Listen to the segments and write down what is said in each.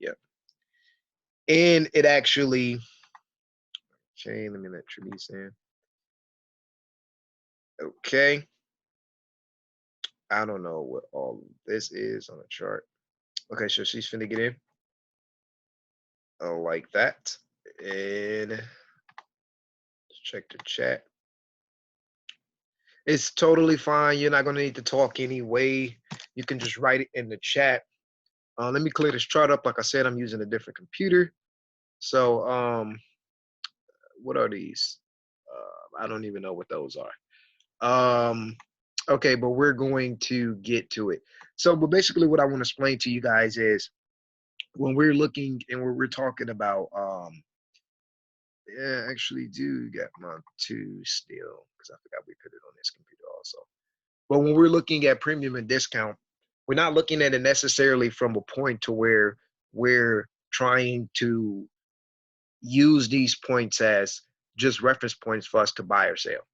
Yep. And it actually, okay, let me let Trinice in. Okay. I don't know what all this is on the chart. Okay, so she's finna get in. Like that. And let's check the chat. It's totally fine. You're not gonna need to talk anyway. You can just write it in the chat. Let me clear this chart up. Like I said, I'm using a different computer. So what are these? I don't even know what those are. Okay, but we're going to get to it. So, but basically what I want to explain to you guys is when we're looking and we're talking about yeah, actually do get my two still because I forgot we put it on this computer also. But when we're looking at premium and discount, we're not looking at it necessarily from a point to where we're trying to use these points as just reference points for us to buy or sell,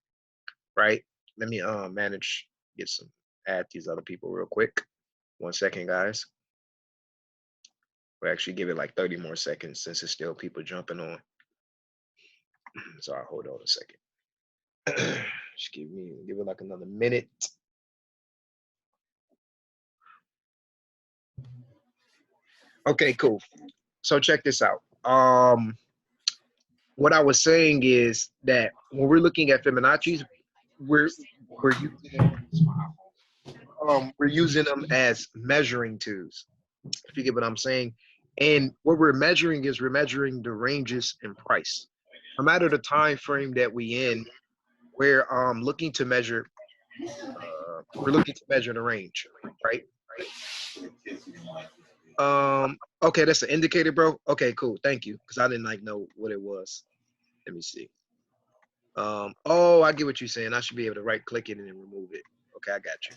right? Let me manage, get some, add these other people real quick. 1 second, guys. We'll actually give it like 30 more seconds since it's still people jumping on. So I'll hold on a second. Just give it like another minute. Okay, cool. So check this out. What I was saying is that when we're looking at Fibonacci's, we're we're using them as measuring tools, if you get what I'm saying. And what we're measuring is we're measuring the ranges in price. No matter the time frame that we in, we're looking to measure the range, right? Okay, that's an indicator, bro. Okay, cool. Thank you. Because I didn't like know what it was. Let me see. Oh, I get what you're saying. I should be able to right click it and then remove it. Okay, I got you.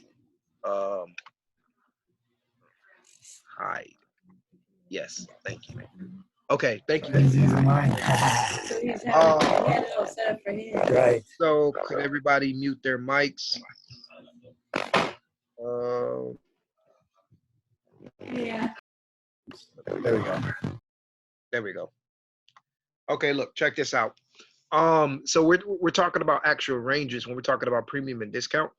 Hide. Yes, thank you. Okay, thank you. Right. So could everybody mute their mics? Yeah. There we go. There we go. Okay, look, check this out. So we're talking about actual ranges when we're talking about premium and discount.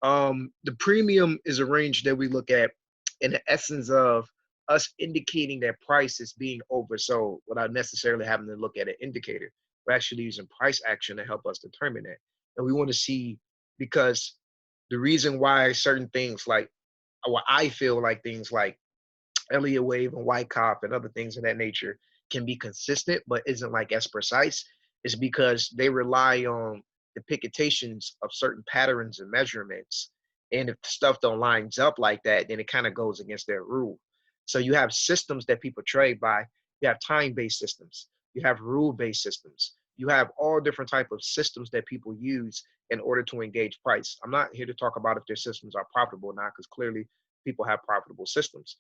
The premium is a range that we look at in the essence of us indicating that price is being oversold without necessarily having to look at an indicator. We're actually using price action to help us determine that. And we want to see, because the reason why certain things like, what I feel like things like Elliott Wave and Wyckoff and other things of that nature can be consistent, but isn't like as precise, is because they rely on the depictations of certain patterns and measurements. And if stuff don't lines up like that, then it kind of goes against their rule. So you have systems that people trade by. You have time-based systems. You have rule-based systems. You have all different type of systems that people use in order to engage price. I'm not here to talk about if their systems are profitable or not, because clearly people have profitable systems.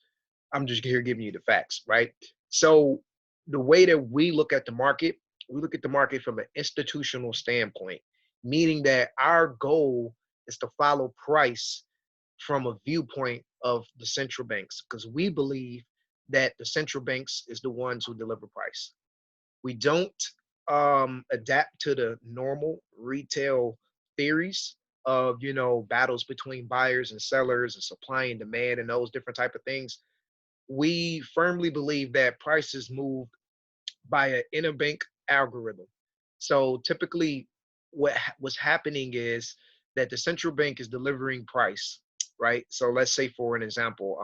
I'm just here giving you the facts, right? So the way that we look at the market, we look at the market from an institutional standpoint, meaning that our goal is to follow price from a viewpoint of the central banks, because we believe that the central banks is the ones who deliver price. We don't adapt to the normal retail theories of, battles between buyers and sellers and supply and demand and those different type of things. We firmly believe that prices move by an interbank algorithm. So typically what's happening is that the central bank is delivering price, right? So let's say, for an example,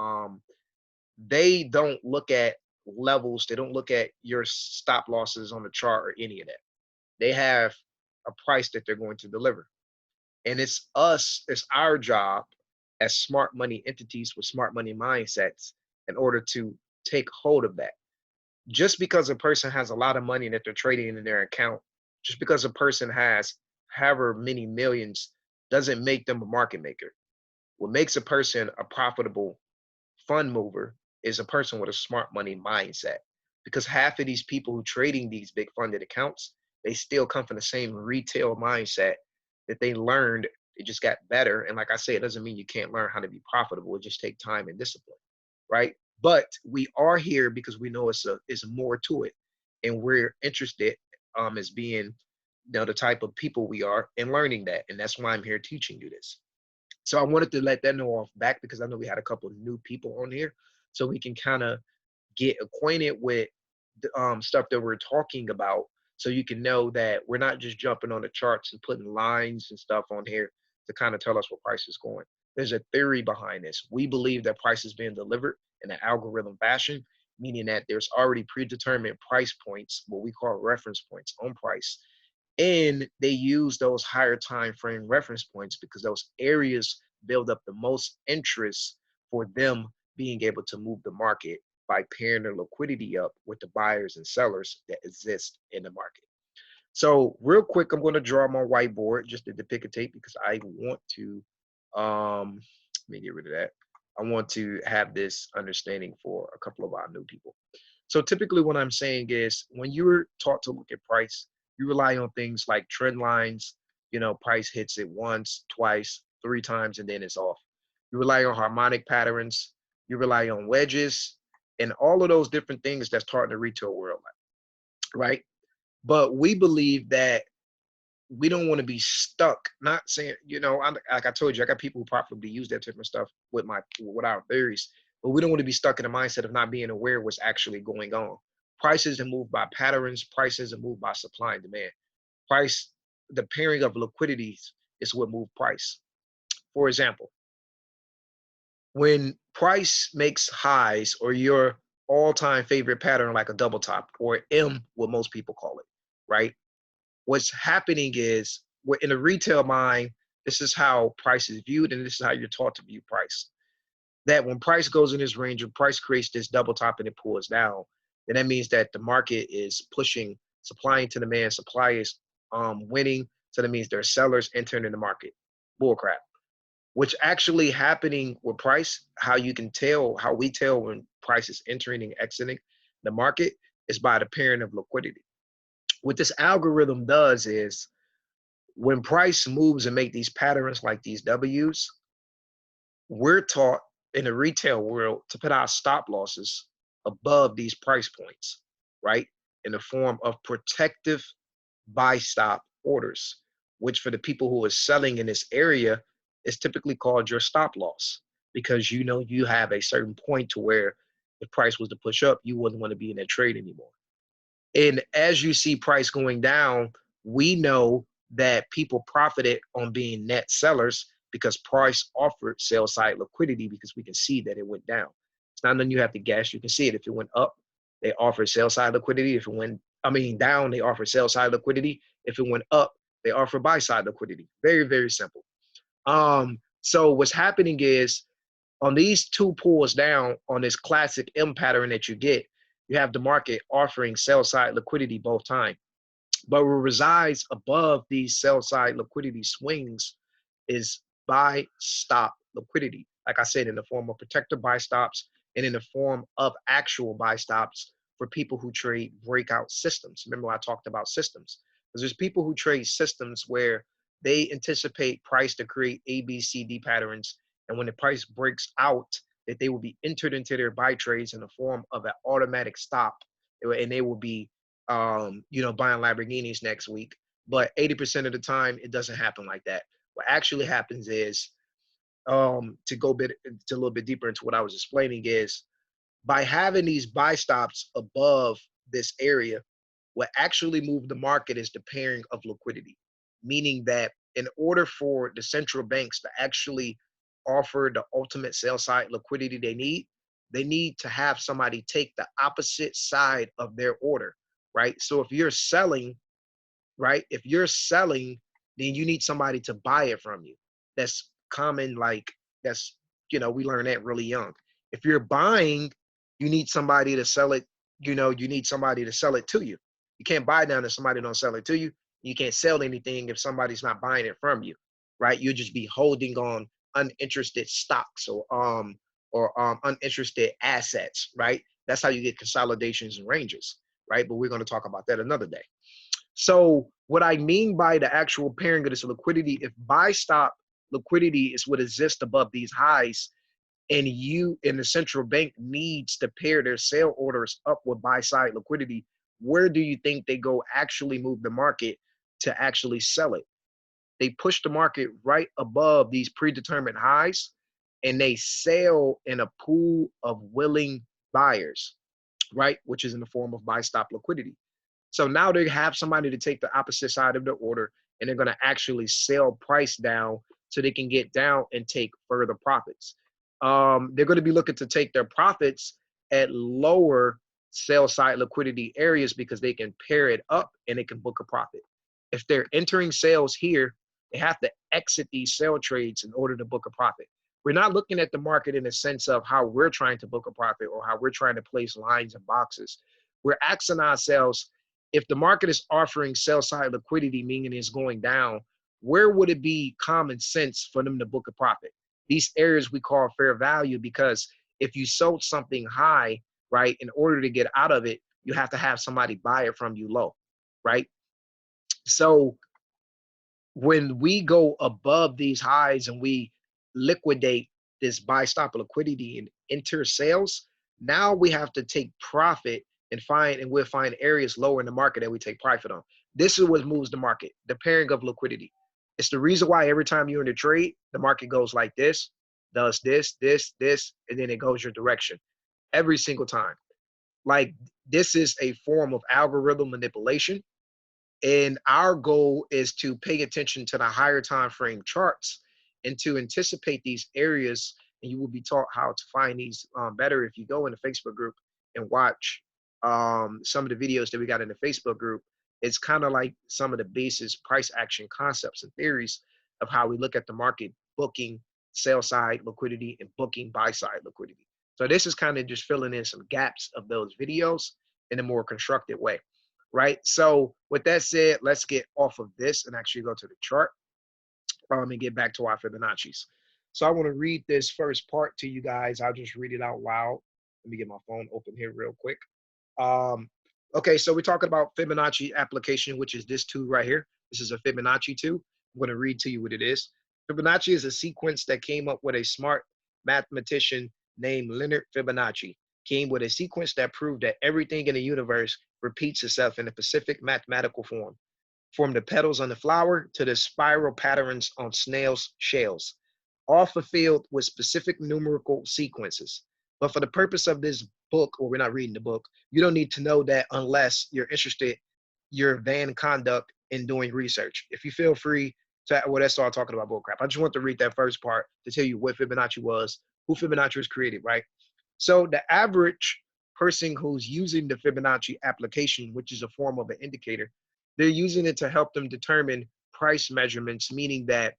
they don't look at levels, they don't look at your stop losses on the chart or any of that. They have a price that they're going to deliver. And it's our job as smart money entities with smart money mindsets in order to take hold of that. Just because a person has a lot of money that they're trading in their account, just because a person has however many millions, doesn't make them a market maker. What makes a person a profitable fund mover is a person with a smart money mindset. Because half of these people who trading these big funded accounts, they still come from the same retail mindset that they learned. It just got better. And like I say, it doesn't mean you can't learn how to be profitable. It just takes time and discipline, right? But we are here because we know it's more to it, and we're interested as being, the type of people we are, and learning that, and that's why I'm here teaching you this. So I wanted to let that know off back, because I know we had a couple of new people on here, so we can kind of get acquainted with the stuff that we're talking about, so you can know that we're not just jumping on the charts and putting lines and stuff on here to kind of tell us what price is going. There's a theory behind this. We believe that price is being delivered in an algorithm fashion, meaning that there's already predetermined price points, what we call reference points on price, and they use those higher time frame reference points because those areas build up the most interest for them being able to move the market by pairing their liquidity up with the buyers and sellers that exist in the market. So real quick, I'm going to draw my whiteboard just to depict a tape, because I want to let me get rid of that. I want to have this understanding for a couple of our new people. So typically what I'm saying is, when you're taught to look at price, you rely on things like trend lines. Price hits it once, twice, three times, and then it's off. You rely on harmonic patterns. You rely on wedges, and all of those different things that's taught in the retail world, right? But we believe that we don't want to be stuck. Not saying, like I told you, I got people who profitably use that type of stuff with our theories, but we don't want to be stuck in the mindset of not being aware of what's actually going on. Prices are moved by patterns. Prices are moved by supply and demand. Price, the pairing of liquidities is what move price. For example, when price makes highs, or your all-time favorite pattern, like a double top or M, what most people call it, right? What's happening is, we're in a retail mind, this is how price is viewed, and this is how you're taught to view price. That when price goes in this range, and price creates this double top and it pulls down, then that means that the market is pushing supply into demand. Supply is winning, so that means there are sellers entering the market. Bullcrap. What's actually happening with price, how you can tell, how we tell when price is entering and exiting the market, is by the pairing of liquidity. What this algorithm does is, when price moves and make these patterns like these W's, we're taught in the retail world to put our stop losses above these price points, right? In the form of protective buy stop orders, which for the people who are selling in this area is typically called your stop loss, because you have a certain point to where if price was to push up, you wouldn't want to be in that trade anymore. And as you see price going down, we know that people profited on being net sellers, because price offered sell side liquidity, because we can see that it went down. It's not nothing you have to guess. You can see it. If it went up, they offer sell side liquidity. If it went, down, they offer sell side liquidity. If it went up, they offer buy side liquidity. Very, very simple. So what's happening is, on these two pulls down on this classic M pattern that you get, you have the market offering sell side liquidity both times. But what resides above these sell side liquidity swings is buy stop liquidity. Like I said, in the form of protected buy stops, and in the form of actual buy stops for people who trade breakout systems. Remember, I talked about systems, because there's people who trade systems where they anticipate price to create A, B, C, D patterns, and when the price breaks out, that they will be entered into their buy trades in the form of an automatic stop, and they will be buying Lamborghinis next week. But 80% of the time, it doesn't happen like that. What actually happens is, to go a little bit deeper into what I was explaining, is by having these buy stops above this area, what actually moved the market is the pairing of liquidity, meaning that in order for the central banks to actually offer the ultimate sell side liquidity they need to have somebody take the opposite side of their order, right? So if you're selling, right, then you need somebody to buy it from you. That's common, we learned that really young. If you're buying, you need somebody to sell it, you need somebody to sell it to you. You can't buy down if somebody don't sell it to you. You can't sell anything if somebody's not buying it from you, right? You'll just be holding on uninterested stocks or uninterested assets, right? That's how you get consolidations and ranges, right? But we're going to talk about that another day. So what I mean by the actual pairing of this liquidity, if buy stop liquidity is what exists above these highs, and you and the central bank needs to pair their sale orders up with buy side liquidity, where do you think they go actually move the market to actually sell it? They push the market right above these predetermined highs, and they sell in a pool of willing buyers, right? Which is in the form of buy stop liquidity. So now they have somebody to take the opposite side of the order, and they're going to actually sell price down so they can get down and take further profits. They're going to be looking to take their profits at lower sell side liquidity areas because they can pair it up and they can book a profit. If they're entering sales here, they have to exit these sell trades in order to book a profit. We're not looking at the market in the sense of how we're trying to book a profit or how we're trying to place lines and boxes. We're asking ourselves, if the market is offering sell side liquidity, meaning it's going down, where would it be common sense for them to book a profit? These areas we call fair value, because if you sold something high, right, in order to get out of it, you have to have somebody buy it from you low, right? So when we go above these highs and we liquidate this buy stop liquidity and enter sales, now we have to take profit and we'll find areas lower in the market that we take profit on. This is what moves the market, the pairing of liquidity. It's the reason why every time you're in a trade, the market goes like this, does this, and then it goes your direction every single time. Like, this is a form of algorithm manipulation. And our goal is to pay attention to the higher time frame charts and to anticipate these areas. And you will be taught how to find these better if you go in the Facebook group and watch some of the videos that we got in the Facebook group. It's kind of like some of the basis price action concepts and theories of how we look at the market, booking sell side liquidity and booking buy side liquidity. So this is kind of just filling in some gaps of those videos in a more constructed way. Right. So with that said, let's get off of this and actually go to the chart and get back to our Fibonacci's. So I want to read this first part to you guys. I'll just read it out loud. Let me get my phone open here real quick. Okay, so we're talking about Fibonacci application, which is this tool right here. This is a Fibonacci tool. I'm going to read to you what it is. Fibonacci is a sequence that came up with a smart mathematician named Leonard Fibonacci. Came with a sequence that proved that everything in the universe repeats itself in a specific mathematical form, from the petals on the flower to the spiral patterns on snails' shells, all fulfilled with specific numerical sequences. But for the purpose of this book, or we're not reading the book, you don't need to know that unless you're interested, your van conduct in doing research. If you feel free to, well, that's all talking about bullcrap. I just want to read that first part to tell you what Fibonacci was, who Fibonacci was created, right? So the average person who's using the Fibonacci application, which is a form of an indicator, they're using it to help them determine price measurements, meaning that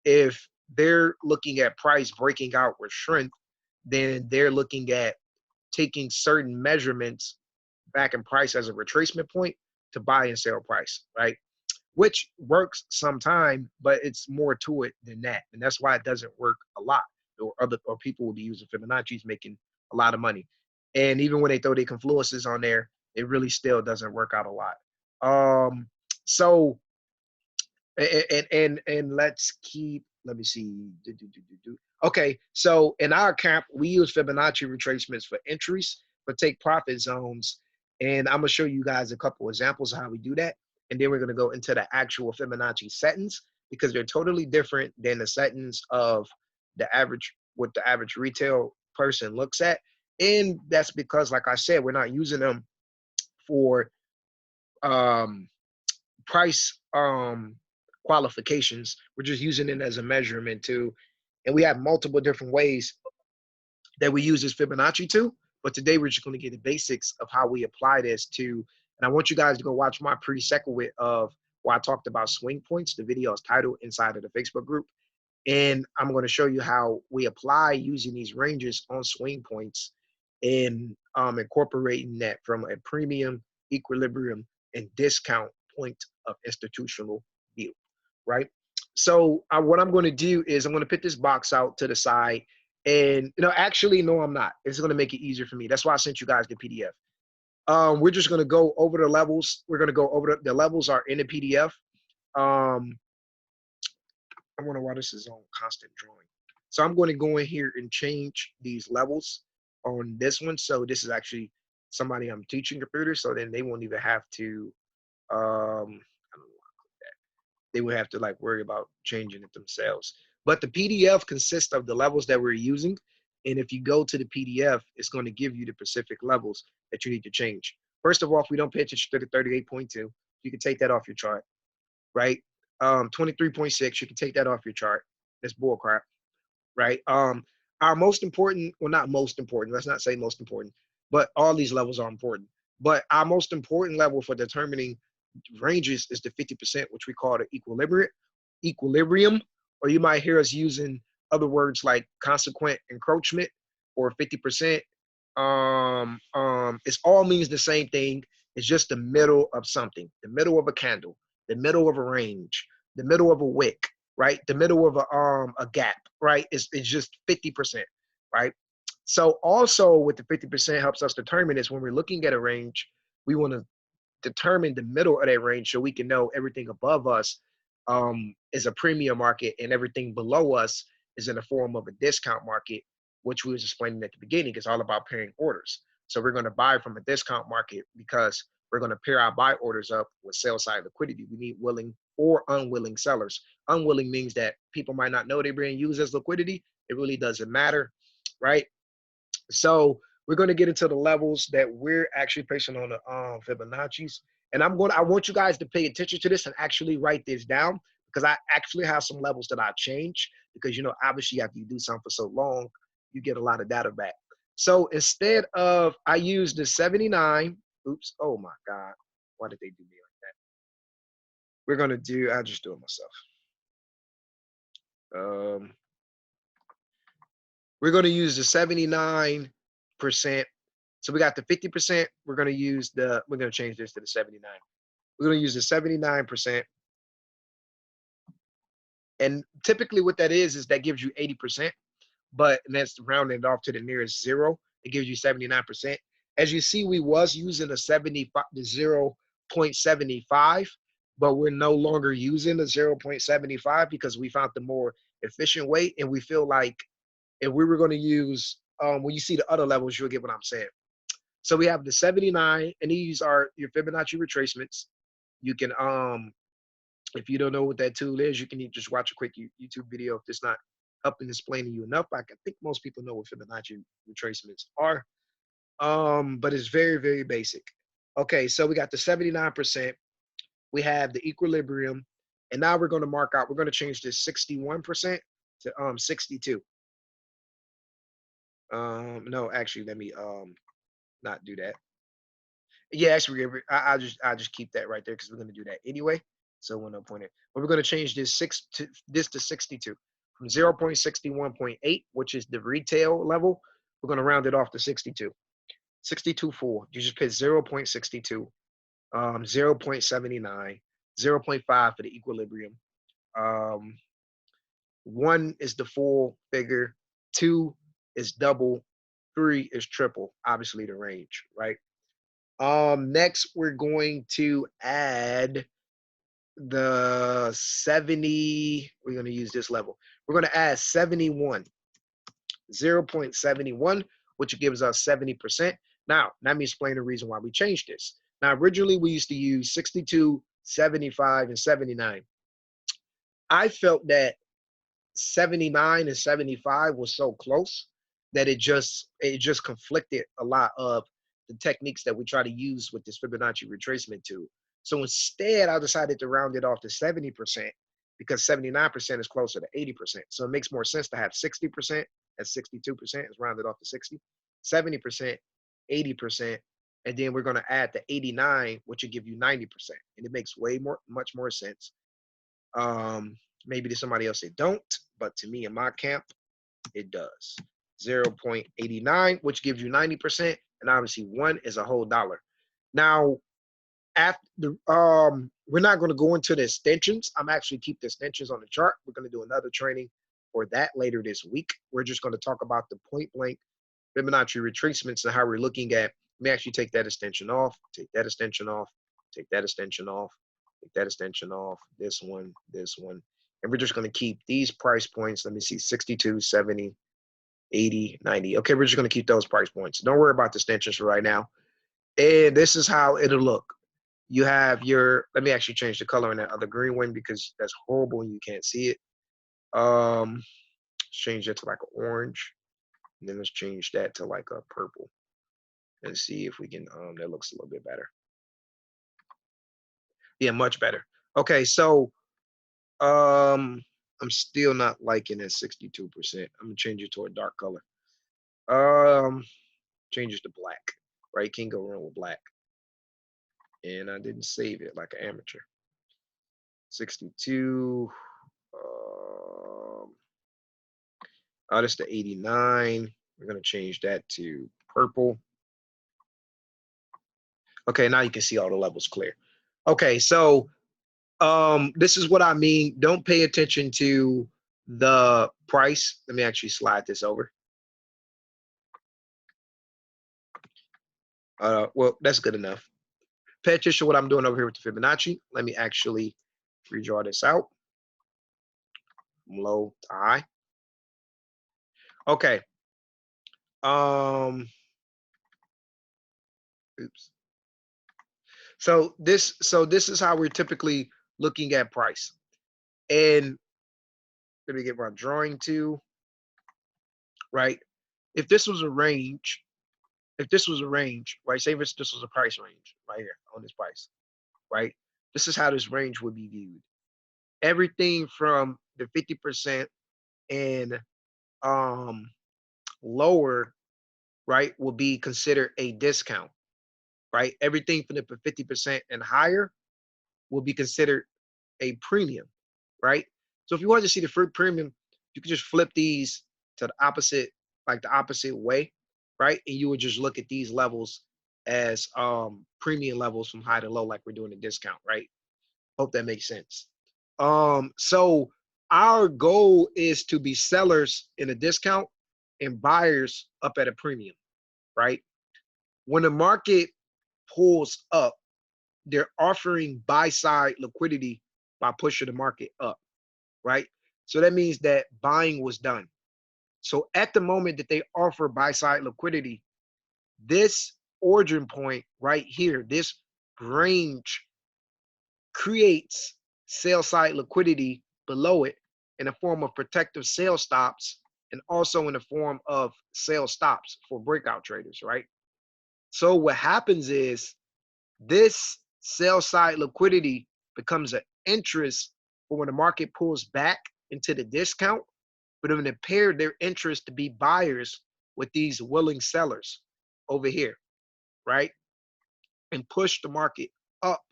if they're looking at price breaking out with strength, then they're looking at taking certain measurements back in price as a retracement point to buy and sell price, right? Which works sometime, but it's more to it than that. And that's why it doesn't work a lot. Or people will be using Fibonacci's making a lot of money. And even when they throw their confluences on there, it really still doesn't work out a lot. So and let's keep, let me see. Okay, so in our camp, we use Fibonacci retracements for entries, but take profit zones. And I'm gonna show you guys a couple examples of how we do that. And then we're gonna go into the actual Fibonacci settings, because they're totally different than the settings of the average, what the average retail person looks at. And that's because, like I said, we're not using them for price qualifications. We're just using it as a measurement too. And we have multiple different ways that we use this Fibonacci to. But today we're just going to get the basics of how we apply this to. And I want you guys to go watch my pre-sequel of where I talked about swing points. The video is titled inside of the Facebook group. And I'm going to show you how we apply using these ranges on swing points and incorporating that from a premium, equilibrium, and discount point of institutional view, right? So what I'm going to do is I'm going to put this box out to the side. And, actually, no, I'm not. It's going to make it easier for me. That's why I sent you guys the PDF. We're just going to go over the levels. We're going to go over the levels are in the PDF. I wonder why this is on constant drawing. So I'm going to go in here and change these levels on this one. So this is actually somebody I'm teaching computers, so then they won't even have to, I don't know, they would have to like worry about changing it themselves. But the PDF consists of the levels that we're using. And if you go to the PDF, it's going to give you the specific levels that you need to change. First of all, if we don't pay attention to the 38.2, you can take that off your chart, right? 23.6, you can take that off your chart. That's bull crap, right? Our most important, well, not most important, let's not say most important, but all these levels are important. But our most important level for determining ranges is the 50%, which we call the equilibrium, or you might hear us using other words like consequent encroachment or 50%. It all means the same thing. It's just the middle of something, the middle of a candle, the middle of a range, the middle of a wick, right? The middle of a gap, right? It's just 50%, right? So also with the 50% helps us determine is when we're looking at a range, we want to determine the middle of that range so we can know everything above us is a premium market and everything below us is in the form of a discount market, which we was explaining at the beginning. It's all about pairing orders. So we're going to buy from a discount market because we're going to pair our buy orders up with sell side liquidity. We need willing or unwilling sellers. Unwilling means that people might not know they're being used as liquidity. It really doesn't matter, right? So we're going to get into the levels that we're actually placing on the Fibonacci's. And I want you guys to pay attention to this and actually write this down, because I actually have some levels that I changed because, you know, obviously after you do something for so long, you get a lot of data back. So instead of, I used the 79, oops, oh my God, why did they do me like that? We're going to do, I'll just do it myself. We're going to use the 79%. So we got the 50%. We're going to change this to the 79. We're going to use the 79%. And typically what that is that gives you 80%, but that's rounded off to the nearest zero. It gives you 79%. As you see, we was using the 0.75, but we're no longer using the 0.75 because we found the more efficient way. And we feel like if we were going to use, when you see the other levels, you'll get what I'm saying. So we have the 79, and these are your Fibonacci retracements. You can, if you don't know what that tool is, you can just watch a quick YouTube video if it's not helping explaining you enough. I think most people know what Fibonacci retracements are, but it's very, very basic. Okay, so we got the 79%. We have the equilibrium, and now we're going to mark out. We're going to change this 61% to 62. No, actually, let me not do that. Yeah, actually, I'll just keep that right there because we're going to do that anyway. So we're no point it. But we're going to change this to 62 from 0.61.8, which is the retail level. We're going to round it off to 62. 62.4. You just put 0.62, 0.79, 0.5 for the equilibrium. 1 is the full figure. 2 is double. 3 is triple. Obviously the range, right? Next, we're going to add the 70. We're going to use this level. We're going to add 71, 0.71, which gives us 70%. Now, let me explain the reason why we changed this. Now, originally, we used to use 62, 75, and 79. I felt that 79 and 75 was so close that it just conflicted a lot of the techniques that we try to use with this Fibonacci retracement tool. So instead, I decided to round it off to 70% because 79% is closer to 80%. So it makes more sense to have 60% at 62% is rounded off to 60, 70%, 80%, and then we're going to add the 89, which will give you 90%. And it makes much more sense. Maybe to somebody else it don't, but to me in my camp, it does. 0.89, which gives you 90%, and obviously 1 is a whole dollar. Now, after the, we're not going to go into the extensions. I'm actually keep the extensions on the chart. We're going to do another training for that later this week. We're just going to talk about the point blank Fibonacci retracements and how we're looking at. Let me actually take that extension off, take that extension off, take that extension off, take that extension off, this one, And we're just going to keep these price points. Let me see, 62, 70, 80, 90. Okay, we're just going to keep those price points. Don't worry about the extensions for right now. And this is how it'll look. You have your, let me actually change the color in that other green one because that's horrible and you can't see it. Change that to like an orange. And then let's change that to like a purple. And see if we can, that looks a little bit better. Yeah, much better. Okay, so I'm still not liking that 62%. I'm gonna change it to a dark color. Change it to black, right? Can't go wrong with black. And I didn't save it like an amateur. 62. Oh, that's the 89. We're gonna change that to purple. Okay, now you can see all the levels clear. Okay, so this is what I mean. Don't pay attention to the price. Let me actually slide this over. Well, that's good enough. Pay attention to what I'm doing over here with the Fibonacci. Let me actually redraw this out from low to high. Okay. Oops. So this is how we're typically looking at price. And let me get my drawing to, right? If this was a range, right? Say this was a price range right here on this price, right? This is how this range would be viewed. Everything from the 50% and lower, right, will be considered a discount, right? Everything from the 50% and higher will be considered a premium, right? So if you want to see the fruit premium, you can just flip these to the opposite, like the opposite way, right? And you would just look at these levels as premium levels from high to low, like we're doing a discount, right? Hope that makes sense. So our goal is to be sellers in a discount and buyers up at a premium, right? When the market pulls up, they're offering buy side liquidity by pushing the market up, right? So that means that buying was done. So at the moment that they offer buy side liquidity, this origin point right here, this range creates sell side liquidity below it in the form of protective sell stops and also in the form of sell stops for breakout traders, right? So what happens is this sell side liquidity becomes an interest for when the market pulls back into the discount, but then they pair their interest to be buyers with these willing sellers over here, right? And push the market up.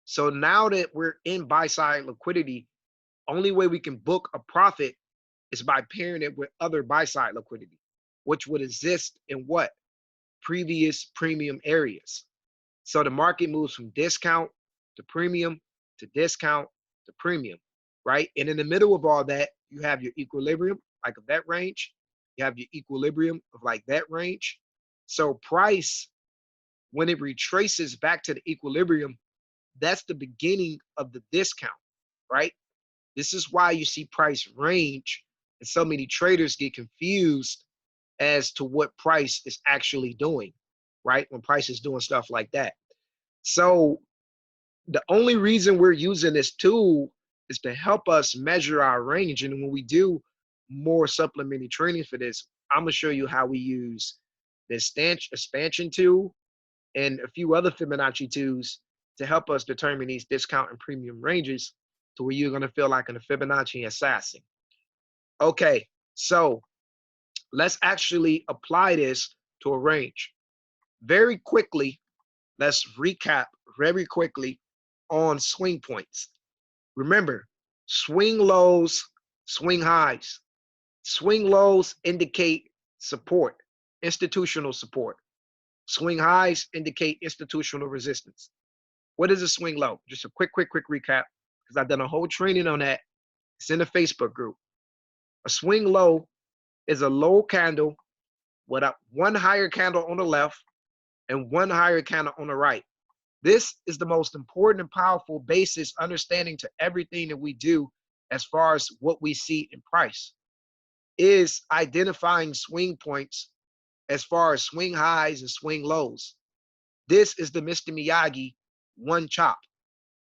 So now that we're in buy side liquidity, only way we can book a profit is by pairing it with other buy side liquidity, which would exist in what? Previous premium areas. So the market moves from discount to premium to discount to premium, right? And in the middle of all that, you have your equilibrium, like of that range. You have your equilibrium of like that range. So price, when it retraces back to the equilibrium, that's the beginning of the discount, right? This is why you see price range and so many traders get confused as to what price is actually doing, right? When price is doing stuff like that. So the only reason we're using this tool is to help us measure our range. And when we do more supplementary training for this, I'm gonna show you how we use the expansion tool and a few other Fibonacci tools to help us determine these discount and premium ranges to where you're gonna feel like a Fibonacci assassin. Okay, so let's actually apply this to a range. Very quickly, let's recap very quickly on swing points. Remember, swing lows, swing highs. Swing lows indicate support, institutional support. Swing highs indicate institutional resistance. What is a swing low? Just a quick recap, because I've done a whole training on that. It's in the Facebook group. A swing low is a low candle with one higher candle on the left and one higher candle on the right. This is the most important and powerful basis understanding to everything that we do as far as what we see in price is identifying swing points as far as swing highs and swing lows. This is the Mr. Miyagi one chop,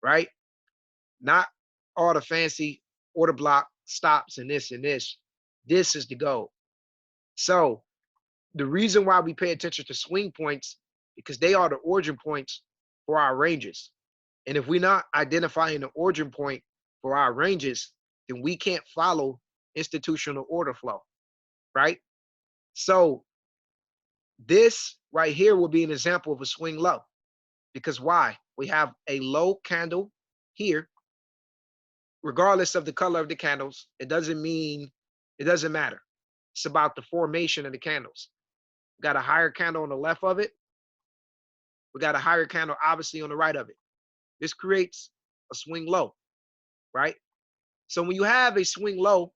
right? Not all the fancy order block stops and this and this. This is the goal. So the reason why we pay attention to swing points, because they are the origin points for our ranges. And if we're not identifying the origin point for our ranges, then we can't follow institutional order flow, right? So this right here will be an example of a swing low. Because why? We have a low candle here, regardless of the color of the candles. It doesn't matter. It's about the formation of the candles. We got a higher candle on the left of it. We got a higher candle, obviously, on the right of it. This creates a swing low, right? So when you have a swing low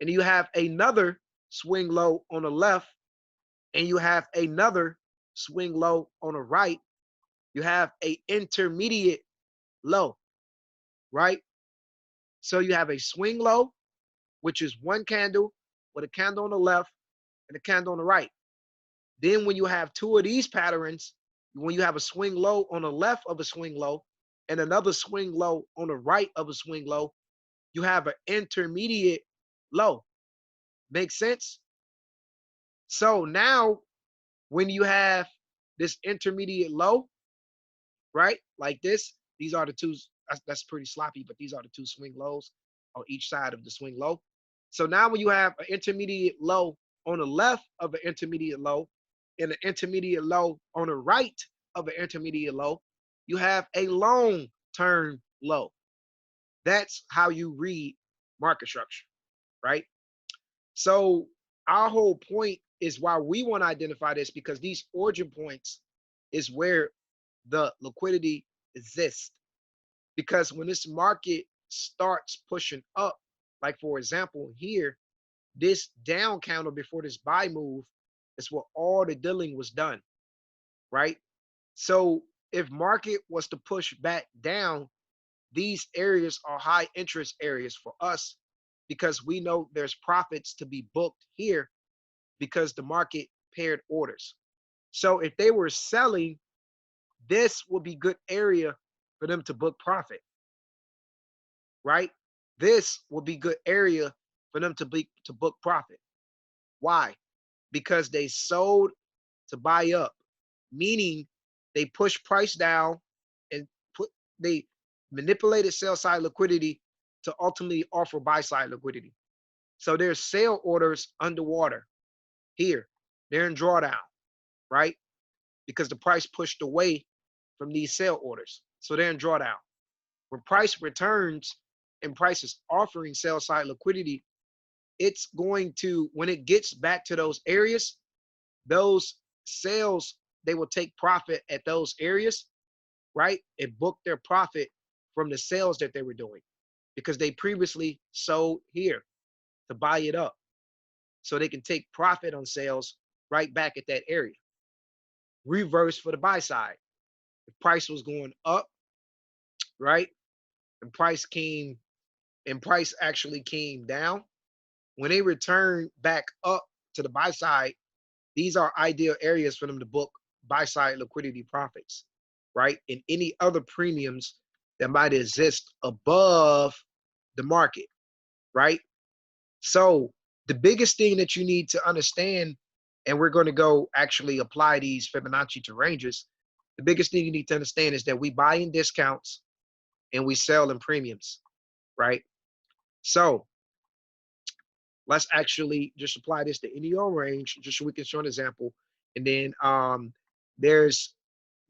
and you have another swing low on the left and you have another swing low on the right, you have a intermediate low, right? So you have a swing low, which is one candle with a candle on the left and a candle on the right. Then when you have two of these patterns, when you have a swing low on the left of a swing low and another swing low on the right of a swing low, you have an intermediate low. Make sense? So now when you have this intermediate low, right, like this, these are the two, that's pretty sloppy, but these are the two swing lows on each side of the swing low. So now when you have an intermediate low on the left of an intermediate low and an intermediate low on the right of an intermediate low, you have a long-term low. That's how you read market structure, right? So our whole point is why we want to identify this, because these origin points is where the liquidity exists. Because when this market starts pushing up, like for example here, this down counter before this buy move is where all the dealing was done, right? So if market was to push back down, these areas are high interest areas for us because we know there's profits to be booked here because the market paired orders. So if they were selling, this would be good area for them to book profit, right? This will be good area for them to book profit. Why? Because they sold to buy up, meaning they pushed price down and they manipulated sell side liquidity to ultimately offer buy side liquidity. So there's sale orders underwater here. They're in drawdown, right? Because the price pushed away from these sale orders. So they're in drawdown. When price returns and price is offering sell side liquidity, it's going to, when it gets back to those areas, those sales, they will take profit at those areas, right? And book their profit from the sales that they were doing because they previously sold here to buy it up. So they can take profit on sales right back at that area. Reverse for the buy side. If price was going up, right? And price actually came down. When they return back up to the buy side, these are ideal areas for them to book buy side liquidity profits, right? And any other premiums that might exist above the market, right? So the biggest thing that you need to understand, and we're going to go actually apply these Fibonacci to ranges, the biggest thing you need to understand is that we buy in discounts and we sell in premiums, right? So let's actually just apply this to any old range, just so we can show an example. And then there's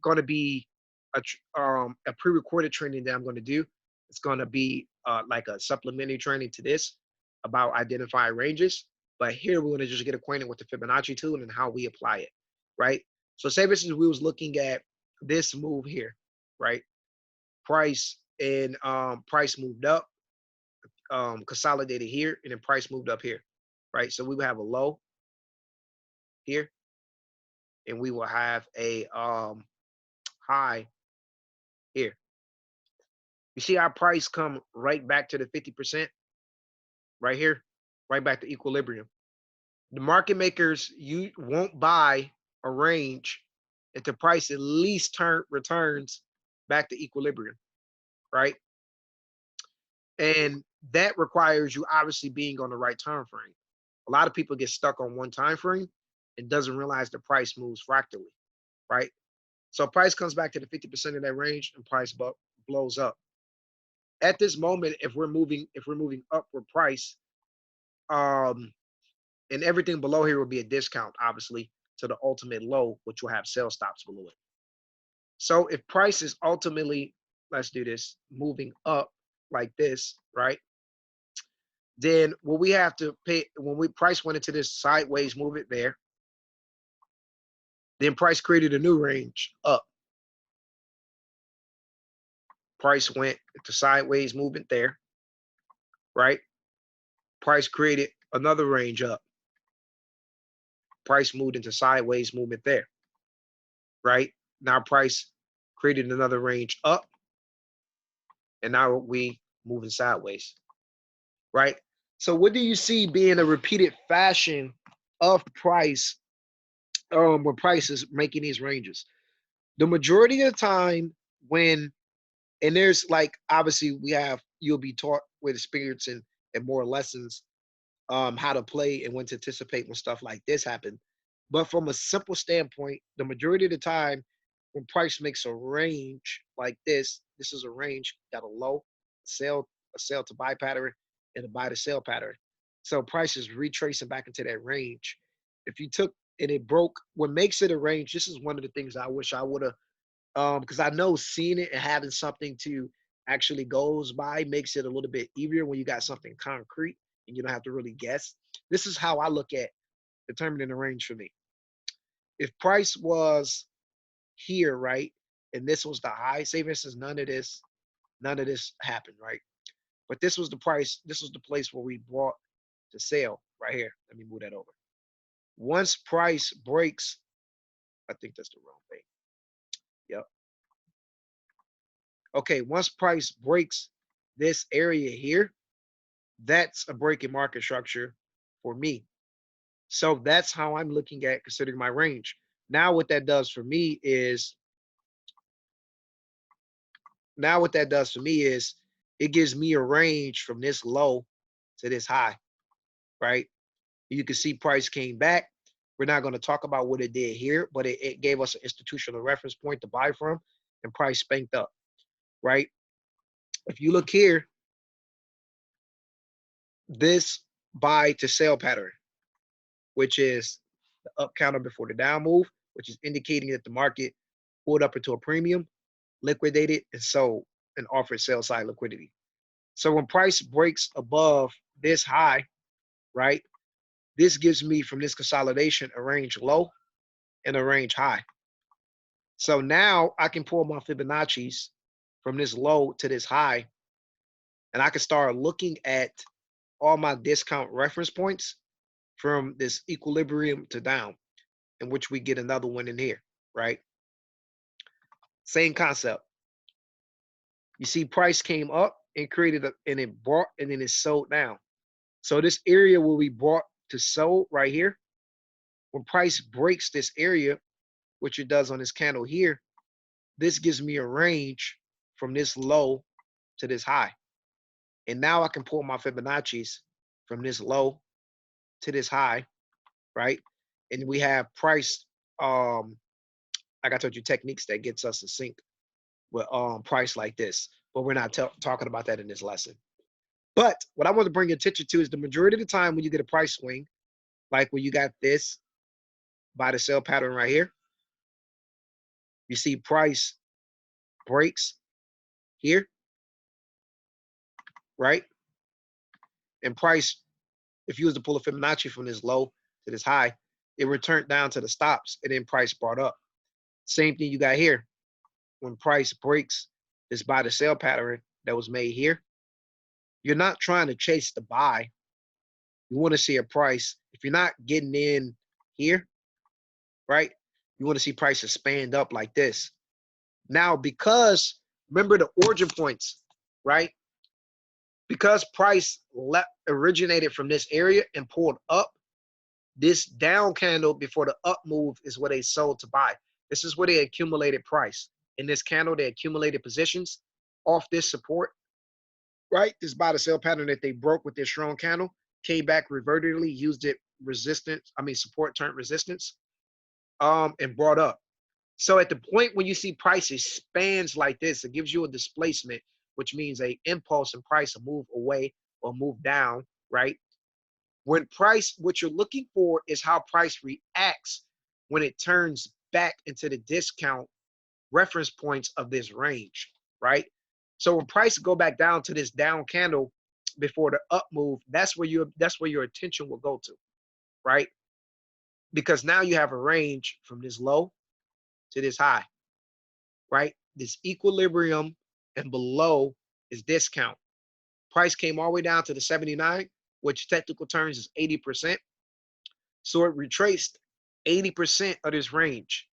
going to be a pre-recorded training that I'm going to do. It's going to be like a supplementary training to this about identifying ranges. But here we're going to just get acquainted with the Fibonacci tool and how we apply it, right? So say for instance, we was looking at this move here, right? Price and price moved up, consolidated here, and then price moved up here, right? So we would have a low here, and we will have a high here. You see our price come right back to the 50% right here, right back to equilibrium. The market makers, you won't buy a range if the price at least returns back to equilibrium, right? And that requires you obviously being on the right time frame. A lot of people get stuck on one time frame and doesn't realize the price moves fractally, right? So price comes back to the 50% of that range and price blows up. At this moment, if we're moving upward price, and everything below here will be a discount, obviously, to the ultimate low, which will have sell stops below it. So if price is ultimately, let's do this, moving up like this, right? Then what we have to pay, when price went into this sideways movement there, then price created a new range up. Price went into sideways movement there, right? Price created another range up. Price moved into sideways movement there, right? Now price created another range up, and now we moving sideways, right? So what do you see being a repeated fashion of price when price is making these ranges? The majority of the time when, and there's like, obviously you'll be taught with experience and more lessons how to play and when to anticipate when stuff like this happen. But from a simple standpoint, the majority of the time when price makes a range like this is a range, got a low, a sell to buy pattern, and a buy to sell pattern. So price is retracing back into that range. If you took and it broke, what makes it a range, this is one of the things I wish I would have, because I know seeing it and having something to actually goes by makes it a little bit easier when you got something concrete and you don't have to really guess. This is how I look at determining the range for me. If price was here, right, and this was the high, say for instance, none of this happened, right? But this was the price, this was the place where we bought to sell right here. Let me move that over. Once price breaks, I think that's the wrong thing. Yep. Okay, once price breaks this area here, that's a break in market structure for me. So that's how I'm looking at considering my range. Now what that does for me is, it gives me a range from this low to this high, right? You can see price came back. We're not going to talk about what it did here, but it gave us an institutional reference point to buy from, and price spanked up, right? If you look here, this buy to sell pattern, which is the up counter before the down move, which is indicating that the market pulled up into a premium, liquidated, and sold, and offered sell side liquidity. So when price breaks above this high, right, this gives me from this consolidation a range low and a range high. So now I can pull my Fibonacci's from this low to this high, and I can start looking at all my discount reference points from this equilibrium to down, in which we get another one in here, right? Same concept. You see price came up and created and it bought, and then it sold down. So this area will be brought to sold right here. When price breaks this area, which it does on this candle here, this gives me a range from this low to this high. And now I can pull my Fibonacci's from this low to this high, right? And we have price, like I told you, techniques that gets us to sync with price like this. But we're not talking about that in this lesson. But what I want to bring your attention to is the majority of the time when you get a price swing, like when you got this buy to sell pattern right here, you see price breaks here, right? And price, if you was to pull a Fibonacci from this low to this high, it returned down to the stops and then price brought up. Same thing you got here. When price breaks this buy to sell pattern that was made here, you're not trying to chase the buy. You want to see a price. If you're not getting in here, right, you want to see prices expand up like this. Now, because remember the origin points, right? Because price originated from this area and pulled up, this down candle before the up move is what they sold to buy. This is where they accumulated price. In this candle, they accumulated positions off this support, right? This buy to sell pattern that they broke with this strong candle, came back revertedly, used it resistance, support turned resistance, and brought up. So at the point when you see price expands like this, it gives you a displacement, which means a impulse in price, a move away or move down, right? When price, what you're looking for is how price reacts when it turns back into the discount reference points of this range, right? So when price go back down to this down candle before the up move, that's where your attention will go to, right? Because now you have a range from this low to this high, right? This equilibrium and below is discount. Price came all the way down to the 79, which technical terms is 80%. So it retraced 80% of this range.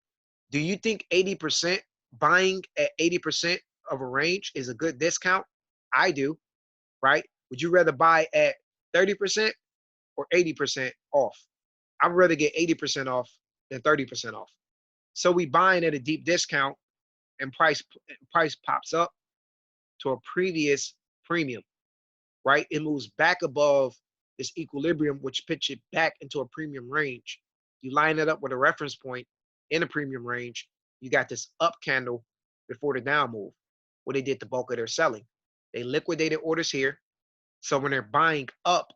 Do you think 80% buying at 80% of a range is a good discount? I do, right? Would you rather buy at 30% or 80% off? I'd rather get 80% off than 30% off. So we buying at a deep discount and price pops up to a previous premium, right? It moves back above this equilibrium, which pitch it back into a premium range. You line it up with a reference point in a premium range. You got this up candle before the down move, where they did the bulk of their selling. They liquidated orders here. So when they're buying up,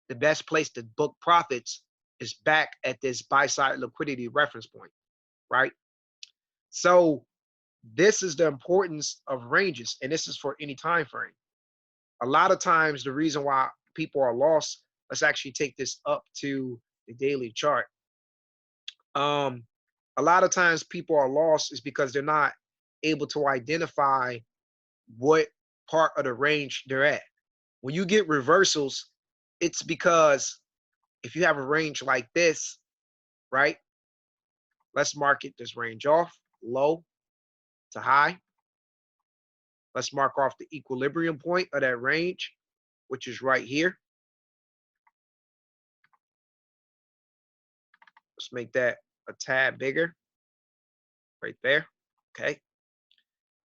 the best place to book profits is back at this buy side liquidity reference point, right? So this is the importance of ranges, and this is for any time frame. A lot of times, the reason why people are lost, let's actually take this up to the daily chart. A lot of times people are lost is because they're not able to identify what part of the range they're at. When you get reversals, it's because if you have a range like this, right? Let's mark it this range off, low to high. Let's mark off the equilibrium point of that range, which is right here. Let's make that a tad bigger, right there, okay?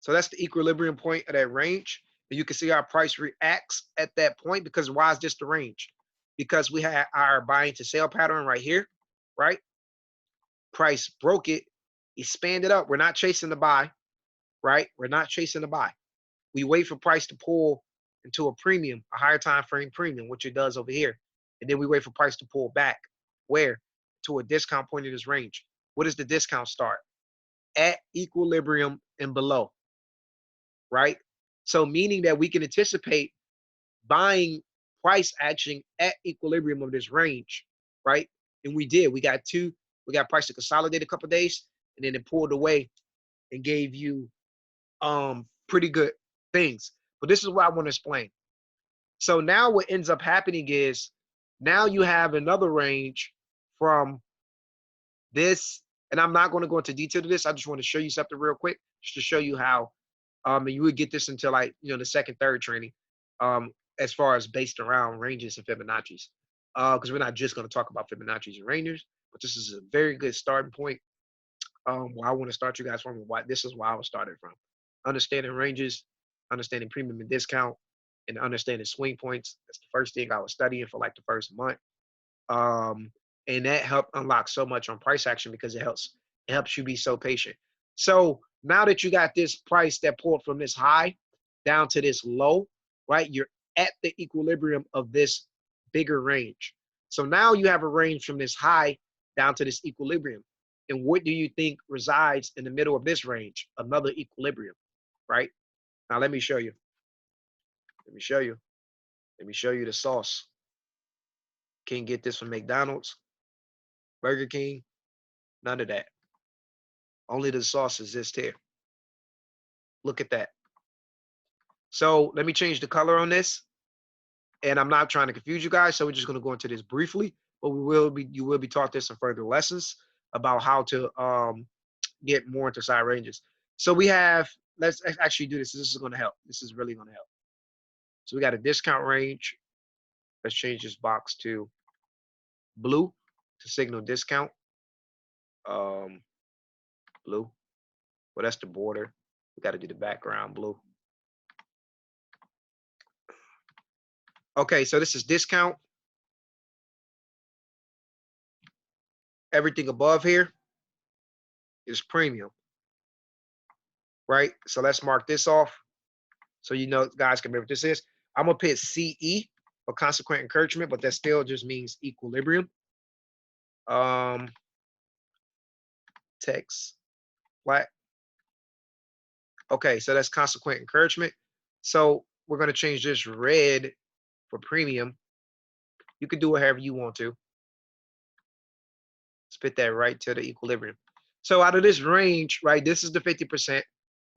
So that's the equilibrium point of that range. And you can see our price reacts at that point because why is this the range? Because we had our buying to sell pattern right here, right? Price broke it, expanded up. We're not chasing the buy, right? We're not chasing the buy. We wait for price to pull into a premium, a higher time frame premium, which it does over here. And then we wait for price to pull back. Where? To a discount point in this range. What does the discount start? At equilibrium and below, right? So meaning that we can anticipate buying price action at equilibrium of this range, right? And we did. We got price to consolidate a couple of days, and then it pulled away and gave you pretty good things. But this is what I want to explain. So now what ends up happening is now you have another range from this, and I'm not going to go into detail to this. I just want to show you something real quick, just to show you how, and you would get this until like, the second, third training, as far as based around ranges and Fibonacci's, because we're not just going to talk about Fibonacci's and ranges, but this is a very good starting point. Where I want to start you guys from, why this is why I was started from. Understanding ranges, understanding premium and discount, and understanding swing points. That's the first thing I was studying for like the first month. And that helped unlock so much on price action because it helps you be so patient. So now that you got this price that pulled from this high down to this low, right? You're at the equilibrium of this bigger range. So now you have a range from this high down to this equilibrium. And what do you think resides in the middle of this range? Another equilibrium, right? Now let me show you. Let me show you. Let me show you the sauce. Can't get this from McDonald's, Burger King, none of that. Only the sauce exists here. Look at that. So let me change the color on this. And I'm not trying to confuse you guys, so we're just going to go into this briefly, but you will be taught this in further lessons about how to get more into side ranges. So we have, let's actually do this. This is going to help. This is really going to help. So we got a discount range. Let's change this box to blue to signal discount. Blue. Well, that's the border. We got to do the background blue. Okay, so this is discount. Everything above here is premium, right? So let's mark this off so you know, guys can remember what this is. I'm going to put CE for consequent encouragement, but that still just means equilibrium. Text flat. Okay, so that's consequent encouragement. So we're going to change this red for premium. You can do it however you want to. Spit that right to the equilibrium. So out of this range, right, this is the 50%,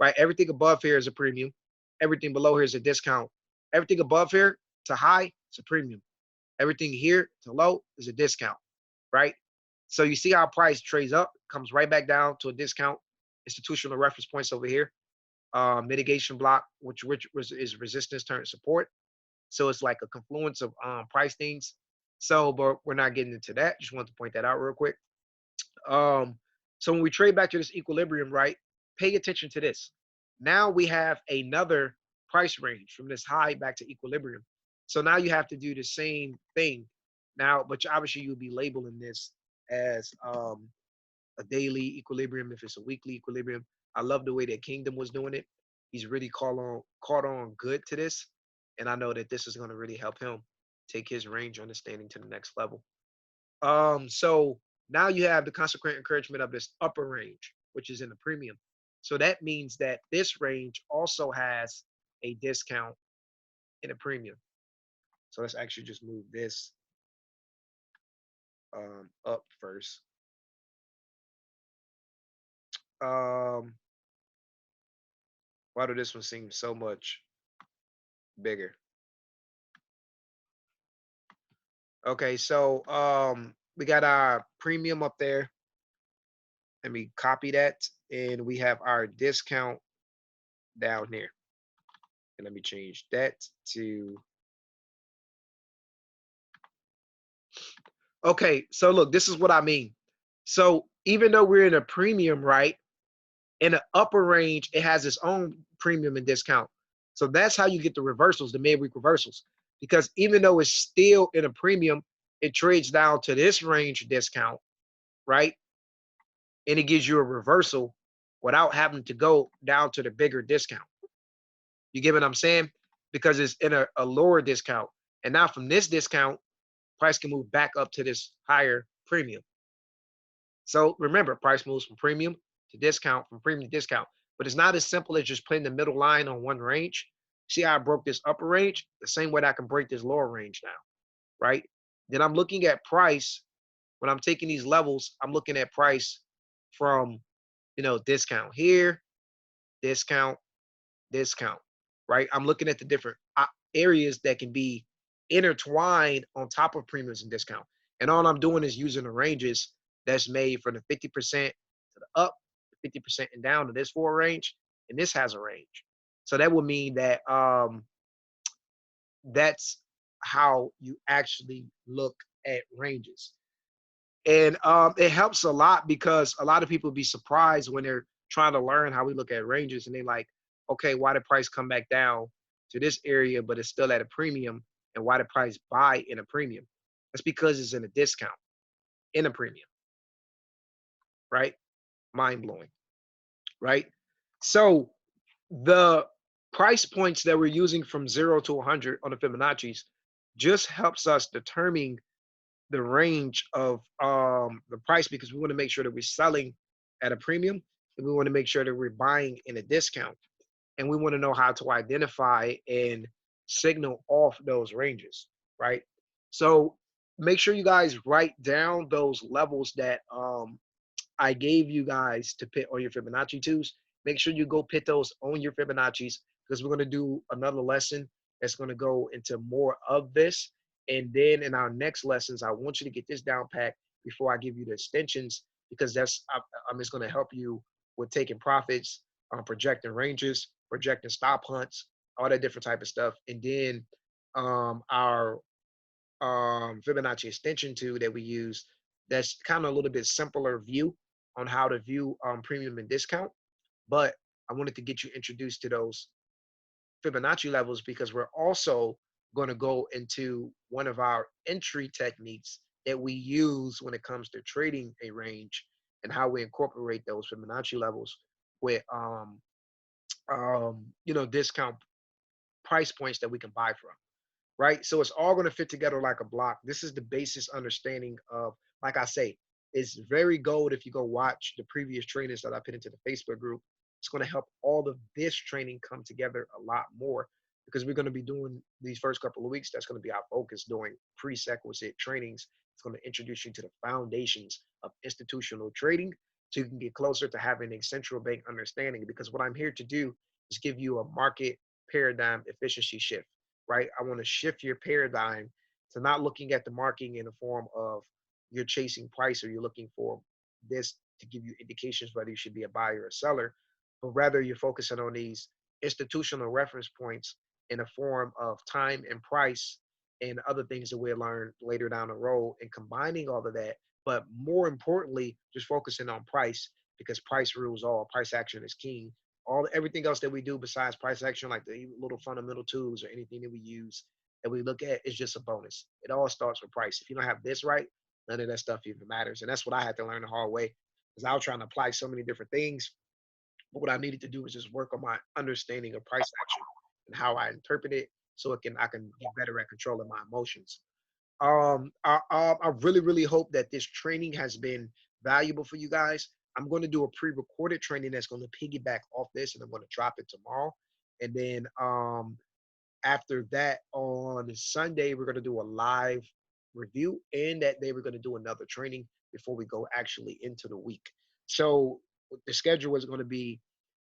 right? Everything above here is a premium. Everything below here is a discount. Everything above here to high is a premium. Everything here to low is a discount, right? So you see how price trades up, comes right back down to a discount. Institutional reference points over here. Mitigation block, which is resistance turn support. So it's like a confluence of price things. So, but we're not getting into that. Just wanted to point that out real quick. So when we trade back to this equilibrium, right, pay attention to this. Now we have another price range from this high back to equilibrium. So now you have to do the same thing now, but obviously you'll be labeling this as a daily equilibrium if it's a weekly equilibrium. I love the way that Kingdom was doing it. He's really caught on good to this, and I know that this is going to really help him take his range understanding to the next level. So now you have the consequent encouragement of this upper range, which is in the premium. So that means that this range also has a discount in a premium. So let's actually just move this up first. Why do this one seem so much bigger? Okay, so we got our premium up there. Let me copy that, and we have our discount down here. And let me change that to. Okay, so look, this is what I mean. So even though we're in a premium, right, in the upper range, it has its own premium and discount. So that's how you get the reversals, the midweek reversals. Because even though it's still in a premium, it trades down to this range discount, right? And it gives you a reversal without having to go down to the bigger discount. You get what I'm saying? Because it's in a lower discount. And now from this discount, price can move back up to this higher premium. So remember, price moves from premium to discount, from premium to discount. But it's not as simple as just putting the middle line on one range. See how I broke this upper range? The same way that I can break this lower range now, right? Then I'm looking at price. When I'm taking these levels, I'm looking at price from, discount here, discount, discount, right? I'm looking at the different areas that can be intertwined on top of premiums and discount. And all I'm doing is using the ranges that's made from the 50% to the up, 50% and down to this 4 range, and this has a range. So that would mean that that's how you actually look at ranges. And it helps a lot because a lot of people be surprised when they're trying to learn how we look at ranges, and they're like, okay, why did price come back down to this area, but it's still at a premium? And why did price buy in a premium? That's because it's in a discount in a premium, right? Mind blowing, right? So the price points that we're using from 0 to 100 on the Fibonacci's just helps us determine the range of the price, because we want to make sure that we're selling at a premium, and we want to make sure that we're buying in a discount, and we want to know how to identify and signal off those ranges, right? So make sure you guys write down those levels that I gave you guys to put on your Fibonacci 2s. Make sure you go put those on your Fibonacci's, because we're going to do another lesson that's going to go into more of this. And then in our next lessons, I want you to get this down pat before I give you the extensions, because I'm just going to help you with taking profits, projecting ranges, projecting stop hunts, all that different type of stuff. And then our Fibonacci extension tool that we use, that's kind of a little bit simpler view on how to view premium and discount. But I wanted to get you introduced to those Fibonacci levels because we're also going to go into one of our entry techniques that we use when it comes to trading a range and how we incorporate those Fibonacci levels with discount price points that we can buy from, right? So it's all going to fit together like a block. This is the basis understanding of, like I say, it's very gold if you go watch the previous trainings that I put into the Facebook group. It's going to help all of this training come together a lot more because we're going to be doing these first couple of weeks. That's going to be our focus doing prerequisite trainings. It's going to introduce you to the foundations of institutional trading so you can get closer to having a central bank understanding, because what I'm here to do is give you a market paradigm efficiency shift, right? I want to shift your paradigm to not looking at the market in the form of you're chasing price or you're looking for this to give you indications whether you should be a buyer or a seller, but rather you're focusing on these institutional reference points in the form of time and price and other things that we'll learn later down the road, and combining all of that. But more importantly, just focusing on price, because price rules all. Price action is king. Everything else that we do besides price action, like the little fundamental tools or anything that we use that we look at, is just a bonus. It all starts with price. If you don't have this right, none of that stuff even matters. And that's what I had to learn the hard way, because I was trying to apply so many different things. But what I needed to do was just work on my understanding of price action and how I interpret it, so I can get better at controlling my emotions. I really, really hope that this training has been valuable for you guys. I'm going to do a pre-recorded training that's going to piggyback off this, and I'm going to drop it tomorrow. And then after that, on Sunday, we're going to do a live review, and that day we're going to do another training before we go actually into the week. So the schedule is going to be,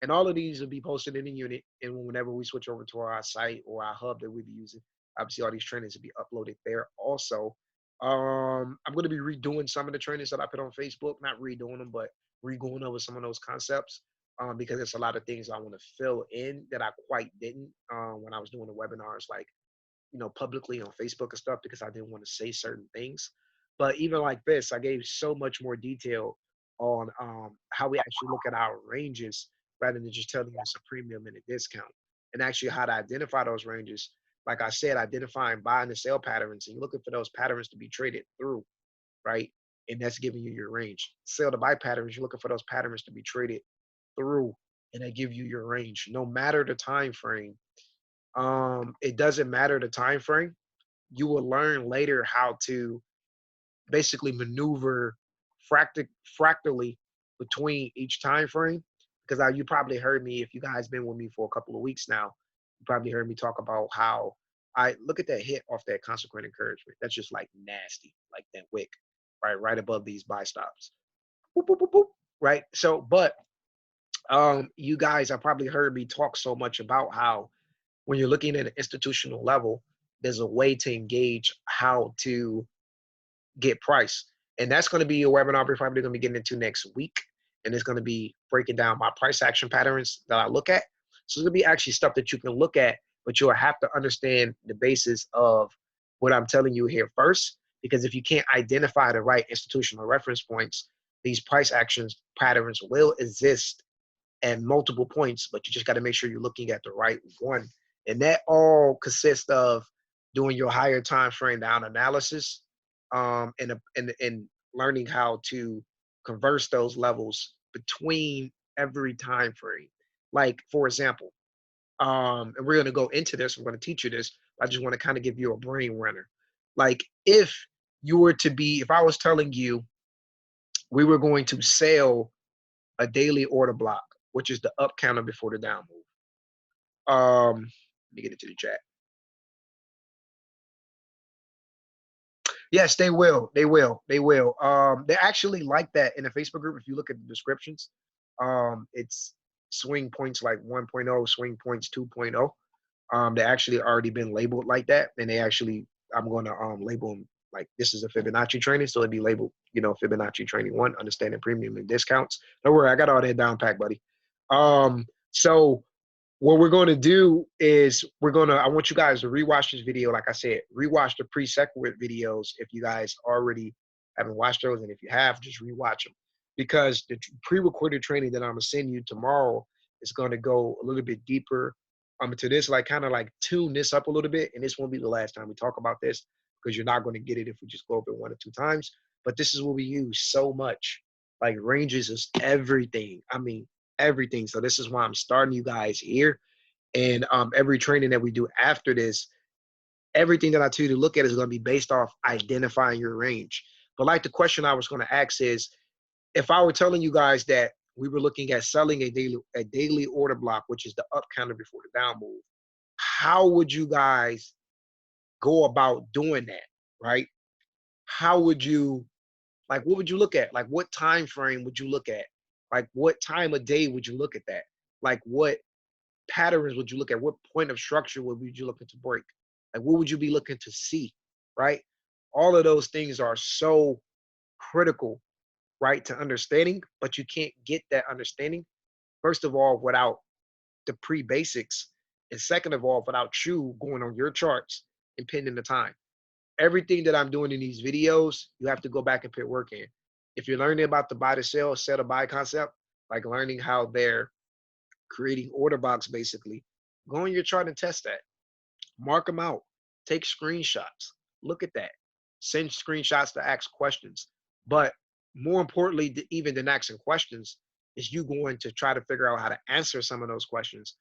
and all of these will be posted in the unit, and whenever we switch over to our site or our hub that we'll be using, obviously all these trainings will be uploaded there also. I'm going to be redoing some of the trainings that I put on Facebook, not redoing them, but re-going over some of those concepts, because there's a lot of things I want to fill in that I quite didn't when I was doing the webinars, like, publicly on Facebook and stuff, because I didn't want to say certain things. But even like this, I gave so much more detail on how we actually look at our ranges rather than just telling us a premium and a discount, and actually how to identify those ranges. Like I said, identifying buying and sell patterns, and you're looking for those patterns to be traded through, right? And that's giving you your range. Sell to buy patterns, you're looking for those patterns to be traded through, and they give you your range. No matter the time frame, it doesn't matter the time frame. You will learn later how to basically maneuver fractally between each time frame, because you probably heard me, if you guys been with me for a couple of weeks now, you probably heard me talk about how I look at that hit off that consequent encouragement. That's just like nasty, like that wick, right above these buy stops. Boop, boop, boop, boop, right? So, but you guys have probably heard me talk so much about how when you're looking at an institutional level, there's a way to engage how to get price. And that's going to be a webinar we're probably going to be getting into next week. And it's going to be breaking down my price action patterns that I look at. So it's going to be actually stuff that you can look at, but you'll have to understand the basis of what I'm telling you here first. Because if you can't identify the right institutional reference points, these price actions patterns will exist at multiple points, but you just got to make sure you're looking at the right one. And that all consists of doing your higher time frame down analysis, and learning how to converse those levels between every time frame. Like, for example, and we're going to go into this, I'm going to teach you this. I just want to kind of give you a brain runner. Like, if I was telling you we were going to sell a daily order block, which is the up counter before the down move. Let me get into the chat. Yes, they will. They will. They will. They actually like that in the Facebook group. If you look at the descriptions, it's swing points like 1.0, swing points 2.0. They actually already been labeled like that, and I'm going to label them like this is a Fibonacci training, so it'd be labeled, Fibonacci training 1, understanding premium and discounts. Don't worry, I got all that down packed, buddy. So What we're going to do is I want you guys to rewatch this video. Like I said, rewatch the pre-sequent videos if you guys already haven't watched those. And if you have, just rewatch them. Because the pre-recorded training that I'm going to send you tomorrow is going to go a little bit deeper to this, like kind of like tune this up a little bit. And this won't be the last time we talk about this because you're not going to get it if we just go over it 1 or 2 times. But this is what we use so much. Like ranges is everything. I mean, everything. So this is why I'm starting you guys here. And every training that we do after this, everything that I tell you to look at is going to be based off identifying your range. But like the question I was going to ask is, if I were telling you guys that we were looking at selling a daily order block, which is the up counter before the down move, how would you guys go about doing that, right? How would you, like, what would you look at? Like, what time frame would you look at? Like, what time of day would you look at that? Like, what patterns would you look at? What point of structure would you looking to break? Like, what would you be looking to see, right? All of those things are so critical, right, to understanding, but you can't get that understanding, first of all, without the pre-basics, and second of all, without you going on your charts and pinning the time. Everything that I'm doing in these videos, you have to go back and put work in. If you're learning about the buy to sell, sell to buy concept, like learning how they're creating order blocks, basically, go on your chart and test that. Mark them out. Take screenshots. Look at that. Send screenshots to ask questions. But more importantly, even than asking questions, is you going to try to figure out how to answer some of those questions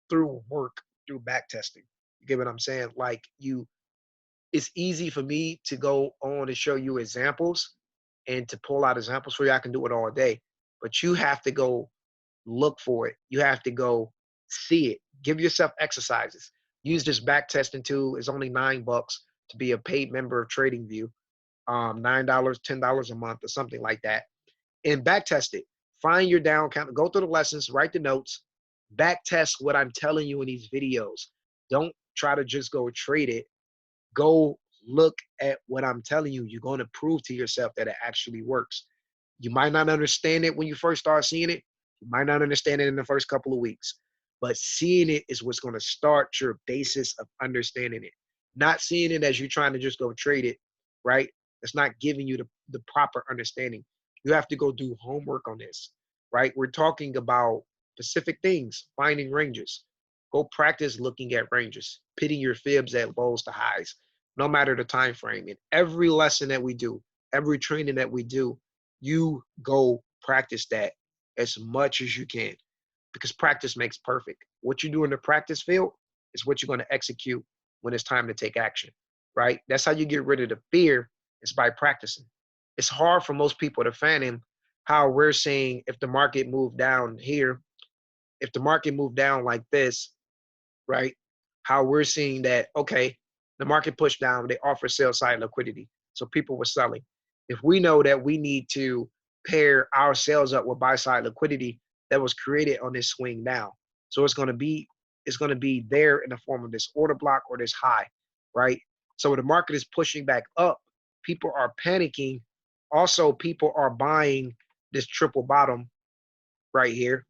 through work, through back testing. You get what I'm saying? Like it's easy for me to go on and show you examples and to pull out examples for you. I can do it all day, but you have to go look for it. You have to go see it. Give yourself exercises. Use this back testing tool. It's only $9 to be a paid member of TradingView. $9, $10 a month or something like that. And back test it. Find your down count. Go through the lessons, write the notes, back test what I'm telling you in these videos. Don't try to just go trade it. Go look at what I'm telling you. You're going to prove to yourself that it actually works. You might not understand it when you first start seeing it. You might not understand it in the first couple of weeks, but seeing it is what's going to start your basis of understanding it. Not seeing it as you trying to just go trade it, right? It's not giving you the proper understanding. You have to go do homework on this, right? We're talking about specific things, finding ranges. Go practice looking at ranges, pitting your fibs at lows to highs, no matter the time frame. In every lesson that we do, every training that we do, you go practice that as much as you can, because practice makes perfect. What you do in the practice field is what you're going to execute when it's time to take action, right? That's how you get rid of the fear, is by practicing. It's hard for most people to fathom how we're saying if the market moved down here, if the market moved down like this, right? How we're seeing that, okay, the market pushed down, they offer sell side liquidity. So people were selling. If we know that we need to pair our sales up with buy side liquidity that was created on this swing down. So it's going to be there in the form of this order block or this high, right? So the market is pushing back up. People are panicking. Also, people are buying this triple bottom right here.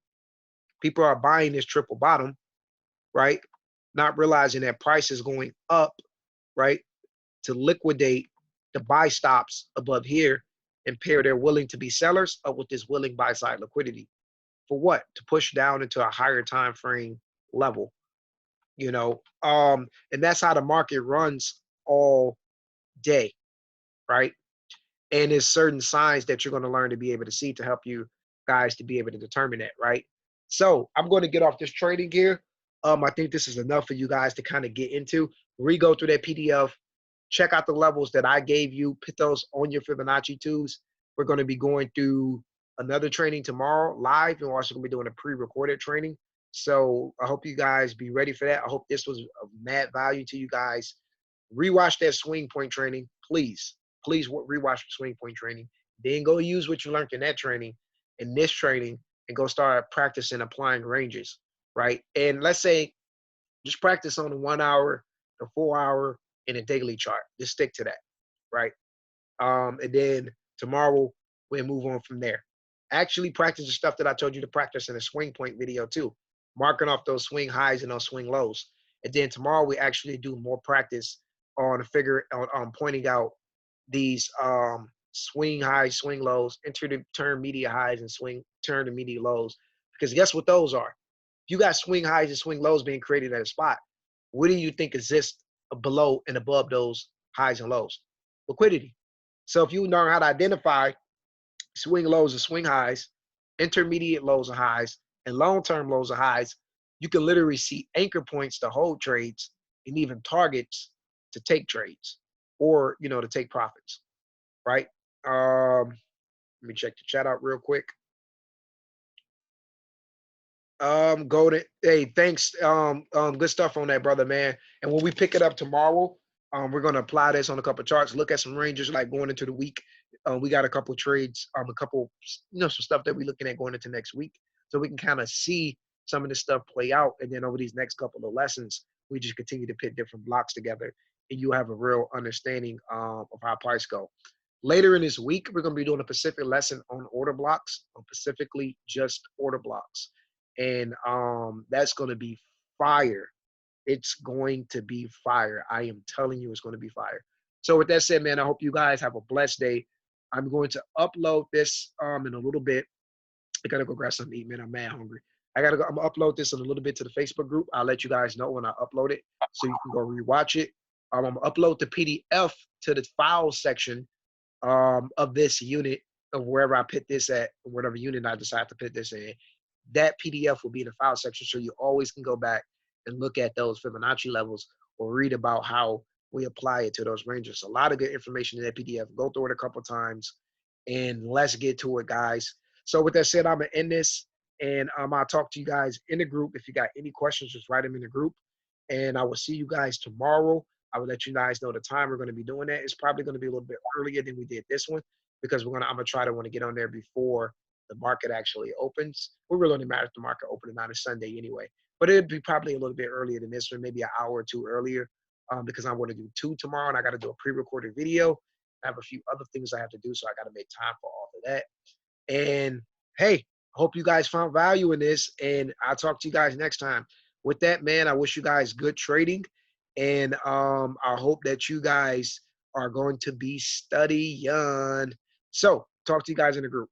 People are buying this triple bottom, right? Not realizing that price is going up, right? To liquidate the buy stops above here and pair their willing to be sellers up with this willing buy side liquidity. For what? To push down into a higher time frame level, and that's how the market runs all day, right? And there's certain signs that you're going to learn to be able to see to help you guys to be able to determine that, right? So I'm going to get off this trading gear. I think this is enough for you guys to kind of get into. Re-go through that PDF, check out the levels that I gave you, put those on your Fibonacci tools. We're going to be going through another training tomorrow live, and we're also going to be doing a pre-recorded training. So I hope you guys be ready for that. I hope this was of mad value to you guys. Rewatch that swing point training, please. Please rewatch the swing point training. Then go use what you learned in that training, in this training, and go start practicing applying ranges, right? And let's say just practice on the 1 hour, the 4 hour, and a daily chart. Just stick to that, right? And then tomorrow we'll move on from there. Actually practice the stuff that I told you to practice in the swing point video too. marking off those swing highs and those swing lows. And then tomorrow we actually do more practice on pointing out these swing highs, swing lows, intermediate highs, and swing intermediate lows. Because guess what those are? You got swing highs and swing lows being created at a spot. What do you think exists below and above those highs and lows? Liquidity. So if you learn how to identify swing lows and swing highs, intermediate lows and highs, and long-term lows and highs, you can literally see anchor points to hold trades and even targets to take trades or, to take profits, right? Let me check the chat out real quick. Golden, hey, thanks. Good stuff on that, brother, man. And when we pick it up tomorrow, we're gonna apply this on a couple of charts, look at some ranges like going into the week. We got a couple of trades, a couple, some stuff that we're looking at going into next week. So we can kind of see some of this stuff play out. And then over these next couple of lessons, we just continue to put different blocks together and you have a real understanding of how price go. Later in this week, we're gonna be doing a specific lesson on order blocks, specifically just order blocks. And that's going to be fire. It's going to be fire. I am telling you, it's going to be fire. So with that said, man, I hope you guys have a blessed day. I'm going to upload this in a little bit. I gotta go grab something to eat, man. I'm mad hungry. I'm gonna upload this in a little bit to the Facebook group. I'll let you guys know when I upload it, so you can go rewatch it. I'm gonna upload the PDF to the file section of this unit of wherever I put this at, whatever unit I decide to put this in. That PDF will be in the file section, so you always can go back and look at those Fibonacci levels or read about how we apply it to those ranges. A lot of good information in that PDF. Go through it a couple times, and let's get to it, guys. So with that said, I'm going to end this, and I'll talk to you guys in the group. If you got any questions, just write them in the group, and I will see you guys tomorrow. I will let you guys know the time we're going to be doing that. It's probably going to be a little bit earlier than we did this one because I'm going to try to want to get on there before the market actually opens. We really only matter if the market opening on a Sunday anyway, but it'd be probably a little bit earlier than this one, maybe an hour or two earlier, because I want to do 2 tomorrow and I got to do a pre-recorded video. I have a few other things I have to do, so I got to make time for all of that. And hey, I hope you guys found value in this, and I'll talk to you guys next time. With that, man, I wish you guys good trading, and I hope that you guys are going to be studying. So talk to you guys in the group.